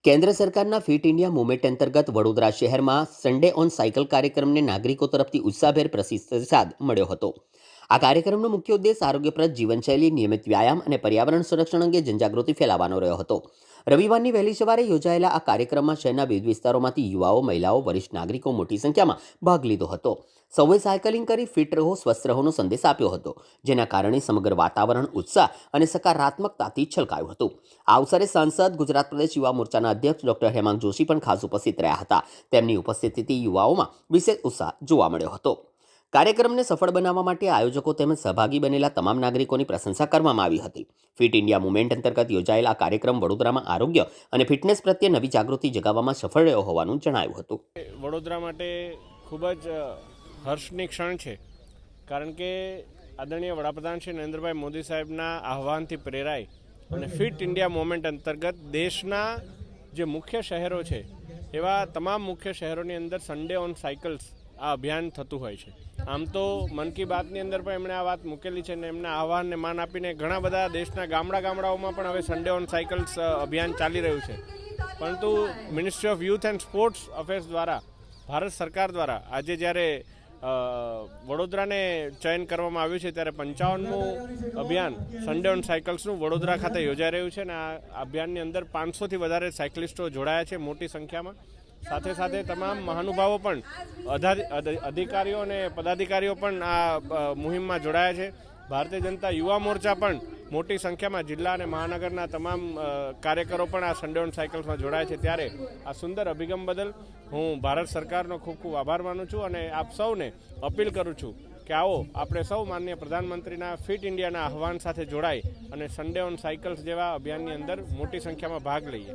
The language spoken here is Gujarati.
કેન્દ્ર સરકારના ફિટ ઇન્ડિયા મૂવમેન્ટ અંતર્ગત વડોદરા શહેરમાં સન્ડે ઓન સાયકલ કાર્યક્રમને નાગરિકો તરફથી ઉત્સાહભેર પ્રતિસાદ મળ્યો હતો। આ કાર્યક્રમનો મુખ્ય ઉદ્દેશ આરોગ્યપ્રદ જીવનશૈલી, નિયમિત વ્યાયામ અને પર્યાવરણ સંરક્ષણ અંગે જનજાગૃતિ ફેલાવવાનો રહ્યો હતો। રવિવારની વહેલી સવારે યોજાયેલા આ કાર્યક્રમમાં શહેરના વિવિધ વિસ્તારોમાંથી યુવાઓ, મહિલાઓ, વરિષ્ઠ નાગરિકો મોટી સંખ્યામાં ભાગ લીધો હતો। સૌએ સાયકલિંગ કરી ફિટ રહો, સ્વસ્થ રહોનો સંદેશ આપ્યો હતો, જેના કારણે સમગ્ર વાતાવરણ ઉત્સાહ અને સકારાત્મકતાથી છલકાયું હતું। આ અવસરે સાંસદ, ગુજરાત પ્રદેશ યુવા મોરચાના અધ્યક્ષ ડોક્ટર હેમાંગ જોશી પણ ખાસ ઉપસ્થિત રહ્યા હતા। તેમની ઉપસ્થિતિથી યુવાઓમાં વિશેષ ઉત્સાહ જોવા મળ્યો હતો। કાર્યક્રમને સફળ બનાવવા માટે આયોજકો તેમજ સહભાગી બનેલા તમામ નાગરિકોની પ્રશંસા કરવામાં આવી હતી। ફિટ ઇન્ડિયા મૂવમેન્ટ અંતર્ગત યોજાયેલા આ કાર્યક્રમ વડોદરામાં આરોગ્ય અને ફિટનેસ પ્રત્યે નવી જાગૃતિ જગાવવામાં સફળ રહ્યો હોવાનું જણાવ્યું હતું। વડોદરા માટે ખૂબ જ હર્ષની ક્ષણ છે, કારણ કે આદરણીય વડાપ્રધાન શ્રી નરેન્દ્રભાઈ મોદી સાહેબના આહવાનથી પ્રેરાઈ અને ફિટ ઇન્ડિયા મૂવમેન્ટ અંતર્ગત દેશના જે મુખ્ય શહેરો છે એવા તમામ મુખ્ય શહેરોની અંદર સન્ડે ઓન સાયકલ્સ આ અભિયાન થતું હોય છે। આમ તો મન કી બાતની અંદર પણ એમણે આ વાત મૂકેલી છે અને એમના આહવાનને માન આપીને ઘણા બધા દેશના ગામડાઓમાં પણ હવે સન્ડે ઓન સાયકલ્સ અભિયાન ચાલી રહ્યું છે। પરંતુ ministry of youth and sports affairs દ્વારા, ભારત સરકાર દ્વારા આજે જ્યારે વડોદરાને ચયન કરવામાં આવ્યું છે, ત્યારે 55મું અભિયાન સન્ડે ઓન સાયકલ્સનું વડોદરા ખાતે યોજાઈ રહ્યું છે અને આ અભિયાનની અંદર 500થી વધારે સાયકલિસ્ટો જોડાયા છે મોટી સંખ્યામાં। સાથે સાથે તમામ મહાનુભાવો પણ, અધિકારીઓ અને પદાધિકારીઓ પણ આ મુહિમમાં જોડાયા છે। ભારતીય જનતા યુવા મોરચા પણ મોટી સંખ્યામાં, જિલ્લા અને મહાનગરના તમામ કાર્યકરો પણ આ સન્ડે ઓન સાયકલ્સમાં જોડાયા છે। ત્યારે આ સુંદર અભિગમ બદલ હું ભારત સરકારનો ખૂબ ખૂબ આભાર માનું છું અને આપ સૌને અપીલ કરું છું કે આવો આપણે સૌ માનનીય પ્રધાનમંત્રીના ફિટ ઇન્ડિયાના આહવાન સાથે જોડાઈ અને સન્ડે ઓન સાયકલ્સ જેવા અભિયાનની અંદર મોટી સંખ્યામાં ભાગ લઈએ।